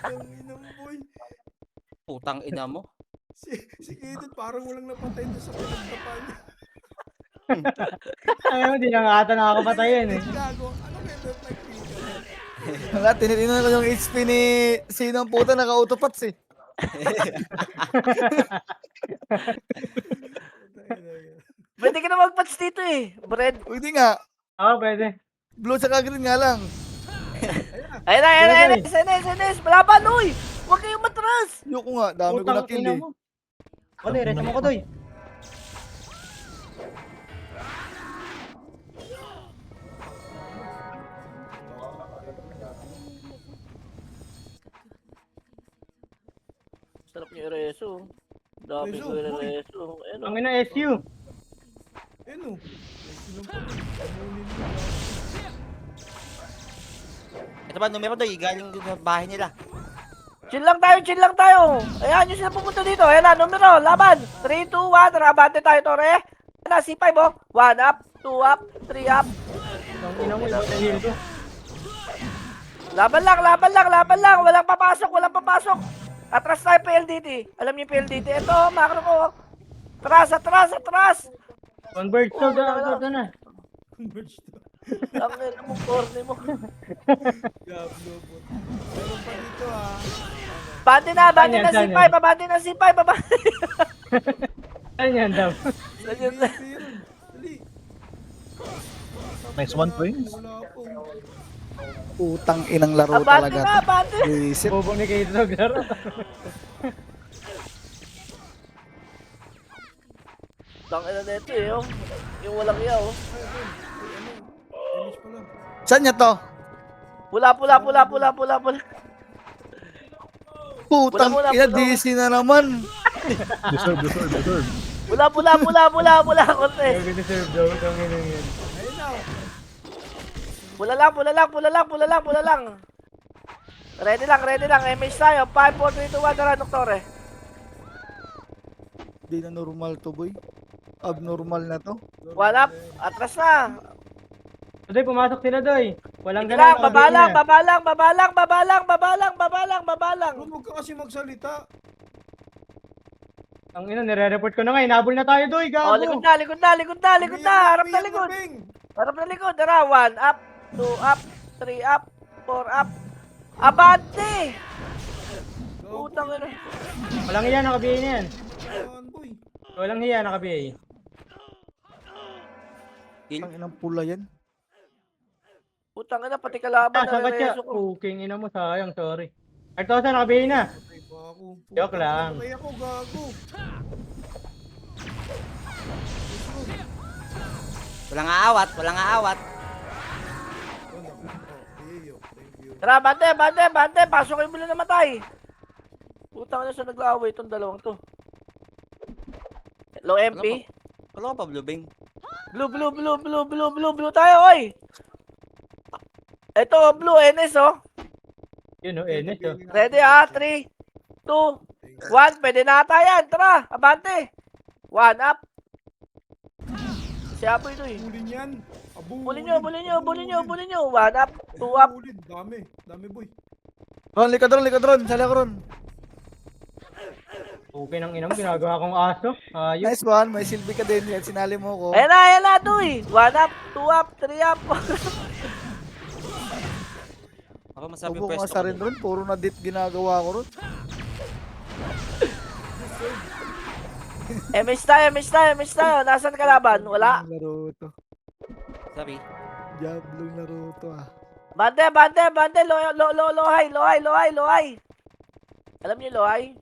Ang ina mo, boy. Putang ina mo. Si Edith parang walang napatay doon sa pinagtapa niya. Ayaw, hindi na nga ata nakakapatayin eh. Gago, ano kaya doon nagpika? Wala, tinitingnan ko yung HP ni sino ang puta naka-autopats eh. Pwede ka na mag-patch dito eh. Bread. Pwede nga. Oo, pwede. Blue sa green nga lang. Ayun na, ayun na, ayun na. SNS. Malaban, uy. Huwag kayong matras. Yoko nga, dami ko na Putang kill ina eh. mo. Kodoy, rest mo ko, Doy. Sarap niyo i-reso. Dami Reso, ko boy. i-reso. Ayun o. Ang ina SU. Ano? Silang pala. Amunin mo. Ito ba, numero doy, galing dun sa bahay nila. Chill lang tayo, chill lang tayo. Ayan, yung sila pupunta dito. Ayan na, numero, laban. 3, 2, 1, rabante tayo, Tore. Ayan na, C5 oh. 1 up, 2 up, 3 up. Ang ina mo, iba sa heal ko. Laban lang, laban lang, laban lang. Walang papasok, walang papasok. Atras tayo PLDT. Alam niyo yung PLDT. Ito, macro ko. Atras, atras, atras. Convert to, gago na. Converge to. Ang ina mo, corny mo. Diablo po. Meron pa dito ah. Bante na Saan yan, C5. saan yan? Babante na C5, babante. Ano yan, Dam? Ayun. Dali. Nice 1 points. Wala pong. Utang inang laro Abante talaga. na, to. abante. Visit. Bobo ni Kato naglaro. Tangina na ito eh, oh. Yung walang iya, oh. Finish pa lang. Saan niya to? Pula, pula, pula, pula, pula, pula. Putang Wala, ina, wala. DC na naman. Deserve. Pula, pula, pula, pula, pula, konti. Gago deserve daw, itong ina yan. Ayun na. Pula lang, pula lang, pula lang, pula lang, pula lang. Ready lang. MH tayo. 5, 4, 3, 2, 1, tara, Doktore. Di na normal to boy. Abnormal na to. 1 up, atras na. Doy, pumasok sila, Doy. Walang Sige lang, ganun. babalang, babalang, babalang, babalang, babalang, babalang, babalang. Huwag ka kasi magsalita. Ang ina, nire-report ko na nga. Inabol na tayo, Doy. Oh, Gago. likod na, likod na, likod na, likod na. Harap na likod. Harap na likod. Tara, 1 up, 2 up, 3 up, 4 up. Abante! Putang ina. Walang hiya, naka-BA na yan. Boy. Walang hiya, naka-BA. Ang inang pula yan. Putang ina, pati kalaban Saan ka siya? na ko. Puking ina mo, sayang, sorry. 5,000, naka-BA na. Ay, bako. Joke lang. Patay ako, gago. Walang aawat, walang aawat. Oh, naku. Oh, iyo. Thank you. Tara, bante, bante, bante. Pasok yung bilo na matay. Putang ina, sa nag-aaway itong dalawang to. Low MP. Wala ka pa, Blue Bing. Blue tayo, oy. Ito, blue, NS, oh. Yun, oh, Enes, oh. Ready, 3, 2, 1. Pwede na ata yan. Tara, abante. 1 up. Si Apoy ito, eh. Bulin yan. Bulin nyo. 1 up, 2 up. Bulin. Dami. Dami, boy. Ron, likod ron. Sala ko ron. Okay ng ina mo, ginagawa kong aso. Ayos. Nice one. May silbi ka din. Yan, sinali mo ko. Ayan na, Tuy. 1 up, 2 up, 3 up. Ako masabi Subo ko pwesto nga sa ko rin doon. ron. Puro na dit ginagawa ko ron. MS tayo. Nasaan kalaban? Wala. Laro to. Sabi, Diablo laro to ah. Bante. Low high. Alam niyo low high?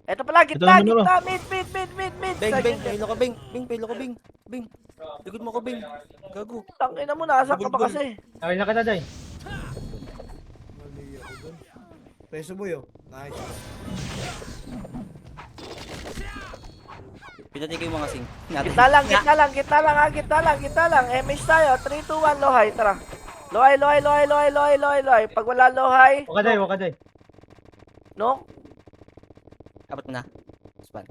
Ito pala, gitna. Mid. Bing, Sa Bing, gitna. pilo ko, Bing. Pilo ko, Bing. Likod mo ko, Bing. Gago. Tangina mo, nasaan ka ba kasi? Okay na kita, Doy. Mali ako dun. Preso, boy, oh. Nice. Pinatay ko yung mga sing. Natin. Gitna lang. MS tayo. 3, 2, 1, low high. Tara. Low high. Pag wala low high, Waka, Doy. no? Abot na. Span.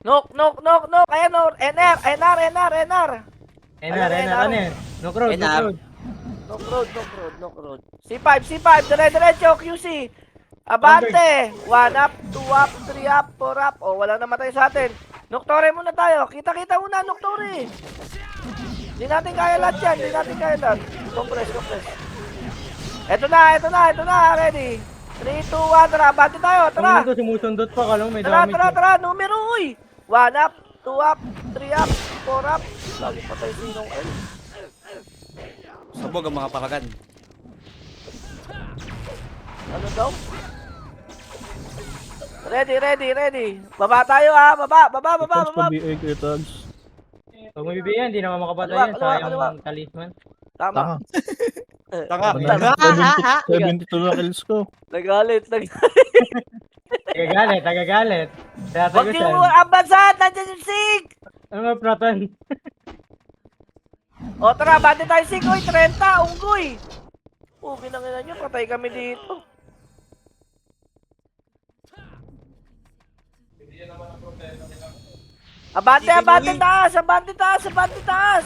Nok. Ayan, no. NR. Enar, ano yan? Knock road. Knock road. C5. Dire-diretso, QC. Abante! 1 up, 2 up, 3 up, 4 up. O, wala namatay sa atin. Noktore muna tayo. Kita-kita muna, Noktore. Hindi natin kaya lahat yan. Hindi natin kaya lahat. Compress. Ito na. Ready? 3, 2, 1, tara. Abante tayo. Tara. Ito sumusundot pa ka lang, may Tara, damage. tara. Numero, uy. 1 up, 2 up, 3 up, 4 up. Lagi patay sinong L. Sabog ang mga pakagan. Ano daw? Ready. Baba tayo ha. Baba. Tags pa BA kayo, tags. Pag mabibigyan, hindi naman makapatay yan. Kaliwa. Sayang talisman. Tama. Tanga. Tama. 72 na kills ko. Nagalit. Tagagalit. Kaya Wag tayo yung ambansad. Nandiyan yung sig. Ano nga, Pratan? O tara, bante tayo sig. Uy, 30. Unggoy. Ginanginan nyo. Patay kami dito. Abante taas.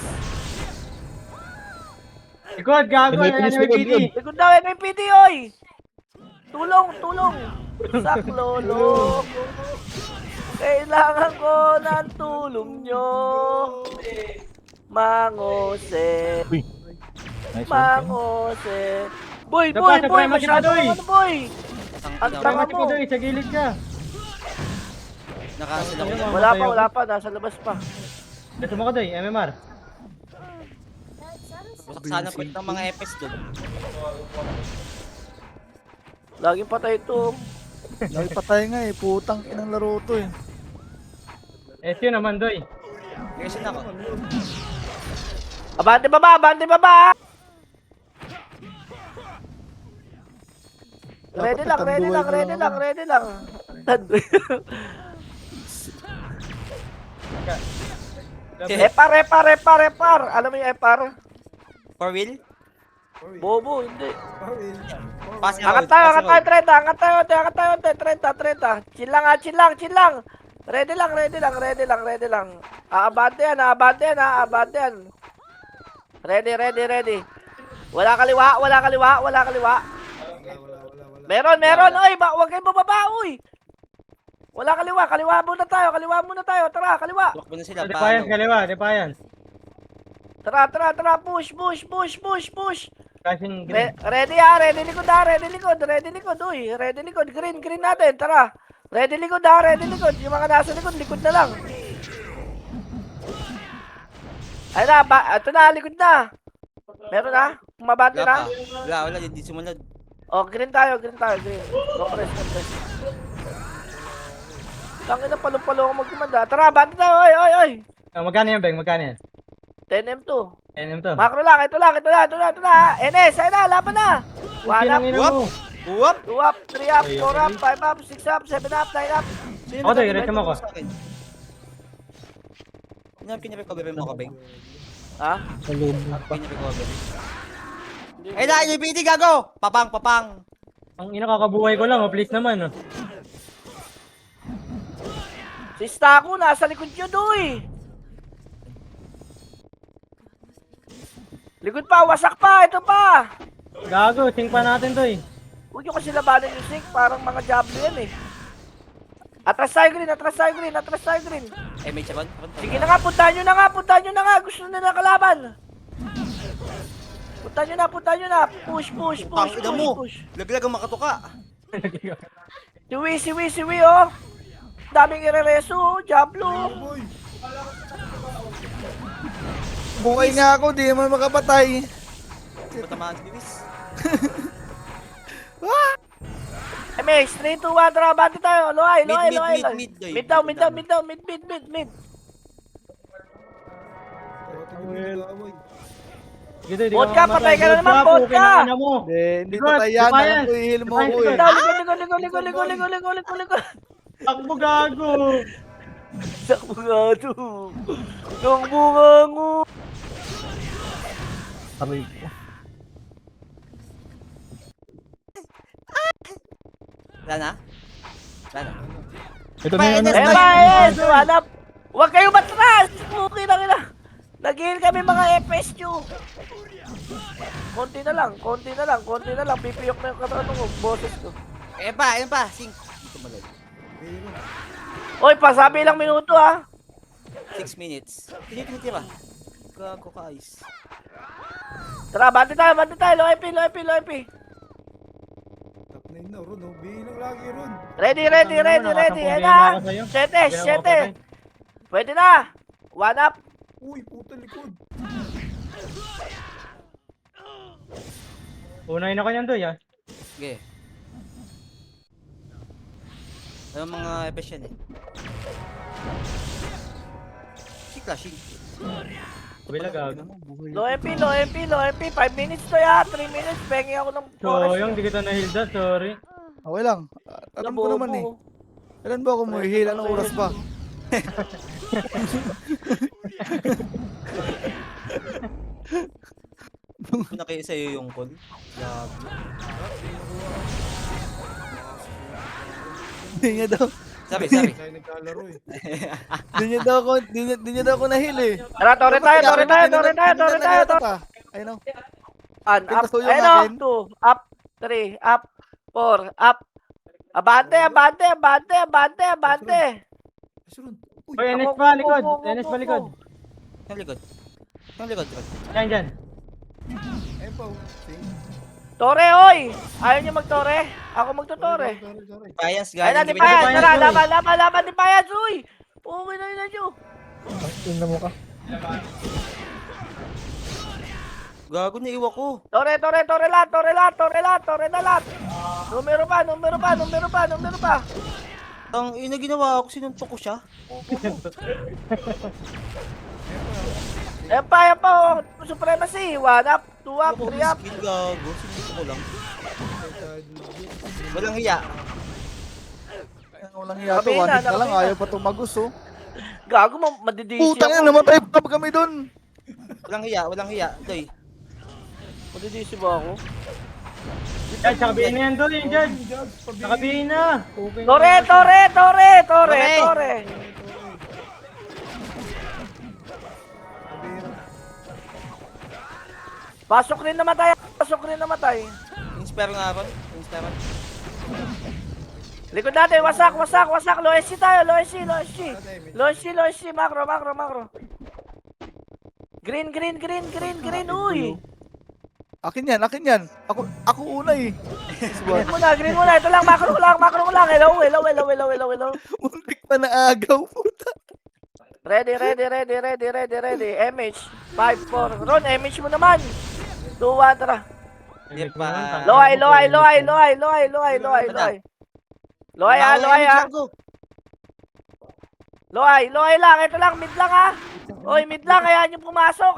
Ikot, gago. May Ano pinis, yung likod, PD? likod. Likod daw, MPD, oy! Tulong! Saklolo! Kailangan ko ng tulong nyo! Mangose! Uy. Nice one. Mangose! Boy! Supremacy pa, Masyado Doy. ano, boy! Ang Tanga. tama Tama mo! mo. Sa gilid ka. Nakasil ako dyan. Wala pa, nasa labas pa. Gusto mo ko, Doy? MMR. Wasak sana po ng mga FS doon. Laging patay ito. Dahil patay nga eh. Putang inang laro to eh. SU naman, Doy. Kasi ako. Abante baba! Ready lang. Repar. Alam mo yung repar? For wheel? Bobo, hindi. Pass Angat tayo, 30. Chill lang. Ready lang. Aabante yan. Ready. Wala kaliwa. Meron. Oy, wag kayong bababa, oy. Wala kaliwa muna tayo. Tara, kaliwa. Tuwak mo na sila. Defiance, Paano? kaliwa. Defiance. Tara, push. Kasing green. Ready ha, ready likod, uy. Ready likod, green natin, tara. Ready likod. Yung mga nasa likod na lang. Ay na, ito na, likod na. Meron na? Kumabante Wala na? pa. Wala, hindi sumunod. O, green tayo. Compress. Tangin na palong-palong ako magkumanda. Tara, bante tayo, oy. Magkano yan, Beng? Magkano yan? 10M2. NM to. Makro lang, ito na. NS, ayun na, laban na. 1 up, Kinangina mo. Uwap! 2 up, 3 up, 4 up, 5 up, 6 up, 7 up, 9 up. Sino Ako, Doy, nagkakabay reto mo ko. sa akin? Ano yung pinarecover mo ka, Beng? Ha? Pinarecover. Ay na, yung BT gago! Papang! Ang inakakabuhay ko lang, please naman. Si Staku, nasa likod nyo, Doy. Likod pa, wasak pa, ito pa. Gago, sing pa natin to eh. Huwag nyo kasi labanan yung sink, parang mga Diablo yan eh. Atras tayo green. Eh, may chabon? Sige na nga, puntahan nyo na nga. Gusto nila kalaban. Puntahan nyo na. Push. Tangina mo! Laglag ang makatuka. Siwi, oh. Daming irereso, oh. Diablo. Buhay nga ako, di naman makapatay. Patamaan si Luis. MX, 3, 2, 1, tara, bati tayo. Loay. Mid, Doy. Mid down. Gito, di Vodka, ka patay ka na naman, Vodka, vodka. kinangina mo. Hindi Likod, patay yan. defiance. Ako i-heal mo Defiance, ko eh. likod. Likod. Takbo gago. Sakbo nga to. Yung bunga mo. Aray ko. Wala na? Ito na yung ano. Yes, hanap. Huwag kayo matras. Okay lang ina. Nag-heal kami mga FPS nyo. Konti na lang. Pipiyok na yung katawan ko. Boses ko. Ayan pa. Sing. Dito malay. Oy, pasabi lang minuto ah. 6 minutes. Tira. Gago ka, Ice. Tara, bante tayo. Low MP. Top 9 na, Ron. Oh. Bilang lagi, Ron. Ready. Nakasampung Ayan game na ako na. sa'yo. 7. Pwede na. 1 up. Uy, puta likod. Unahin ako niyan doy ah. Sige. Ano mga EPS yan eh? Flashing. Kabila gago. Low MP. 5 minutes to ya. 3 minutes. Pengi ako ng So, yung di kita na-hilda, sorry. Okay lang. Alam ko naman eh. Kailan ba ako muhihil? Anong oras pa? Una kayo sa'yo yung call. Grabe. Hindi niya daw. Sorry. Tayo nagkalaro eh. Hindi niya daw ako nahil eh. Tara, tore tayo. Ayun o. Up. Pinasuyo Ayun nga o. din. 2. Up. 3. Up. 4. Up. Abante. Yes, Ron. Uy, Hoy, Enes Ako, pa, go, likod. go, go, Enes go, pa, likod. go. Yung likod. Yan. ayun pa, oh. Sing. Tore, oy! Ayaw niyo magtore? Ako magtutore. Sorry. Defiance, Ay na, galing. Defiance! Defiance, Tara, oy. laban, Defiance, uy! Okay na yun nyo. Tingnan mo ka. Gago na iwa ko. Tore na lahat. Numero pa. Ang ina ginawa ko, sinuntok ko siya. Yan pa, oh. Supremacy. 1 up, 2 up, 3 up. Skill gago, sinuntok ko lang. Walang hiya. Walang hiya to. Sabihin na, 1 hit na lang. sabihin na. Ayaw pa tumagos oh. Gago mo, madidisi Putang ina, ako. namatay pa kami dun. Walang hiya. Doy. Madidisi ba ako? Yan, sakabihin na yan doy, dyan. Sakabihin na. Okay na. Tore. Pasok rin namatay. Inspire nga ron. Likod natin, wasak. Low SC tayo, low SC. Macro. Green, uy. Akin yan. Ako una eh. Green muna. Ito lang, macro ko lang. Hello. Muntik pa na agaw. Ready. MH. 5-4. Ron, MH mo naman. 2-1, tara. Di pa. Loay. Loay lang. Ito lang, mid lang ha. Oy, mid lang. Kaya nyo pumasok.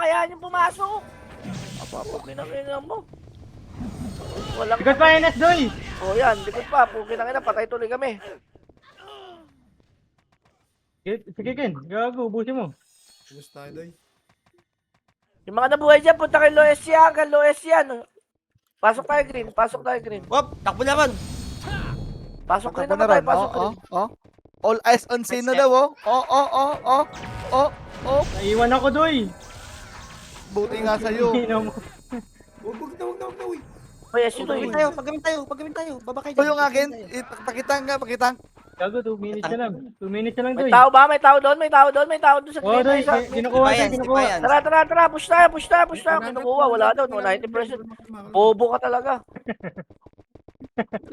Pinakinggan mo. Walang... Likod pa, Enes doy. O yan, likod pa. Pukinangina, patay tuloy kami. Sige, Ken. Gago, ubusin mo. Ubus tayo, Doy. Yung mga nabuhay dyan, punta kay low SC yan. Pasok tayo green. Wop, takbo na ron. Pasok rin Takbo naman tayo, na ron. pasok rin. All eyes on Sino daw oh. Naiwan ako doy. Buti nga sa'yo. Ino mo. Huwag na, uy. Oy, SC to yun. Paggamin tayo. Babakay Ito yung akin. Pakitang. Gago, 2 minutes na lang. 2 minutes na lang May doy. tao ba? May tao doon sa Oh, green. doy. Isa. Kinukuha. Defiance. Tara, push tayo. Kinukuha, wala daw, 90%. Bobo ka talaga.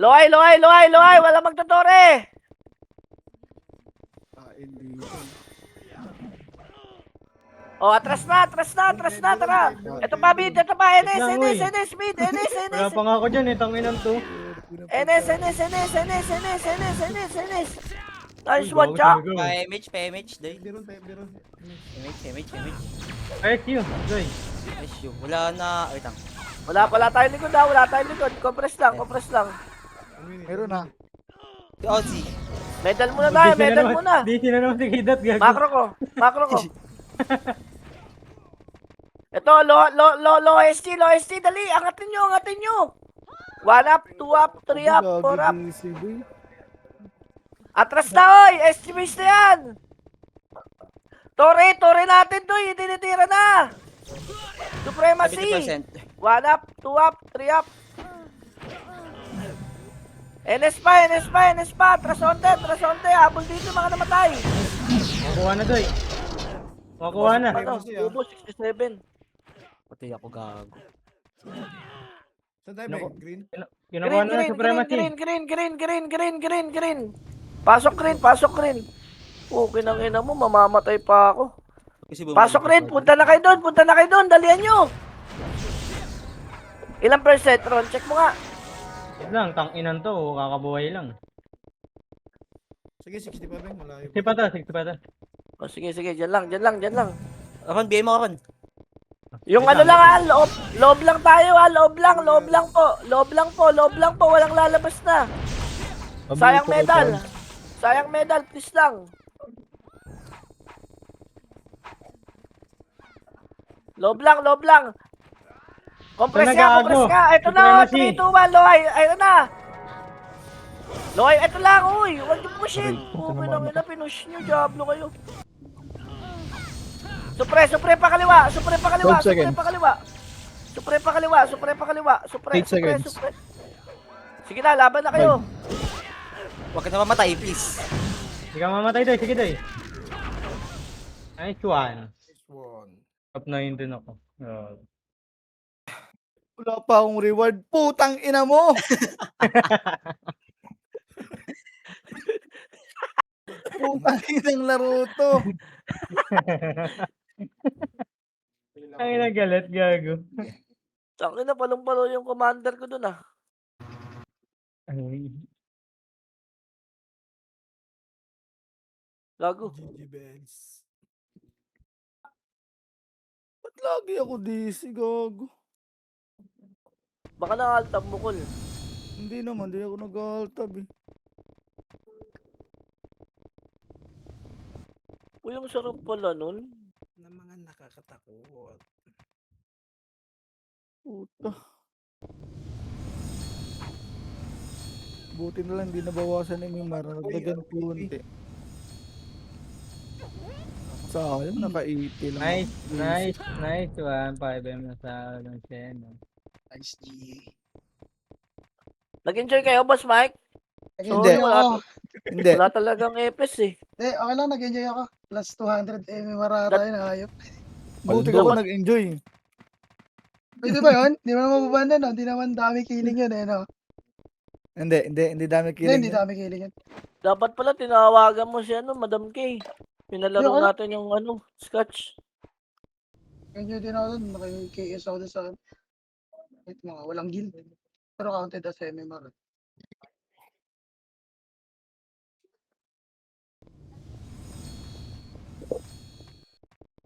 Loay, wala magtutore. Oh, atras na, tara. Ito pa, Enes, mid. Wala pa nga ako dyan, tanginan to. Enes. Nice one, Jack. PMH, Doy. Biron. PMH. Ayos yun, doy. Wala na. Wait lang. Wala tayong likod. Compress lang. Meron na. Si Ozzy. Medal muna tayo, Di na naman si Kidat, gago. Macro ko. Ito, low ST, dali, angatin nyo. 1 up, 2 up, 3 up, 4 up. Atras na, oy! ST base na yan! Tore natin to, tinitira na! Supremacy! 70%. 1 up, 2 up, 3 up. NS pa. Trasonte. Habol dito mga namatay. Makuha na, Doy. Makuha na. Ano? Ubo, 67. Pati ako gago. Saan tayo, Naku. Meg? Green? Kinukuha na ng supremacy. Green. Pasok green. Okay nang ina mo, mamamatay pa ako. Kasi Pasok rin, punta na kayo doon, dalihan nyo. Ilang percent, Ron? Check mo nga. Wait lang, tang-inan to. Kakabuhay lang. Sige, 60 pa, Meg. Malayo. 60 pa to, 60 pa to. O, sige, dyan lang. Ron, bigay mo Ron. Yung ano lang loob lang tayo loob lang po, walang lalabas na. Sayang medal, please lang. Loob lang. Compress Gago. ka. Ito na, Supremacy. 3, 2, 1, Loy. Ayun na. Loy, ito lang, uy. Huwag yung pushin. Okay lang yun, pinush nyo. Diablo kayo. Supre pa kaliwa. 12 seconds. Supre pa kaliwa. 8 seconds. Sige na, laban na kayo. Huwag ka na mamatay, please. Hindi ka mamatay, Doy. Sige, Doy. Nice one. This one. Top 9 din ako. Wala pa akong reward. Putang ina mo! Putang inang laro to. Ang ina galit, gago. Sakin na, palong-palo yung commander ko dun ah. Ay. Gago. GG Benz. Ba't lagi ako DC, gago? Baka na-altab mo, Kol. Hindi naman, di ako nag-altab eh. Uy, yung sarap pala nun. Na mga nakakatakot. Puta. Buti na lang, di nabawasan ni Mimar. Nagdagan punti. Sayang, naka-80 lang. Nice one. 5M na sa ng Sena. Nice G. Nag-enjoy kayo, Boss Mike? Nag-enjoy wala ako. Hindi. Wala talagang epes eh. Okay lang, nag-enjoy ako. Plus 200 marata yun, hayop. Buti Paldo. ka pa nag-enjoy. Pwede ba yun? Di mo naman mababanda, no? Di naman dami killing yun, eh, no? Hindi dami Hindi, killing hindi yun. dami killing yun. Dapat pala tinawagan mo si Madam K. Pinalaro Yung ano? natin yung Scotch. Enjoy din ako dun. Naki-KS ako dun sa... Wait, mga walang guild. Pero counted as MMR.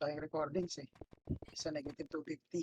Tayong recordings eh. Isa -250.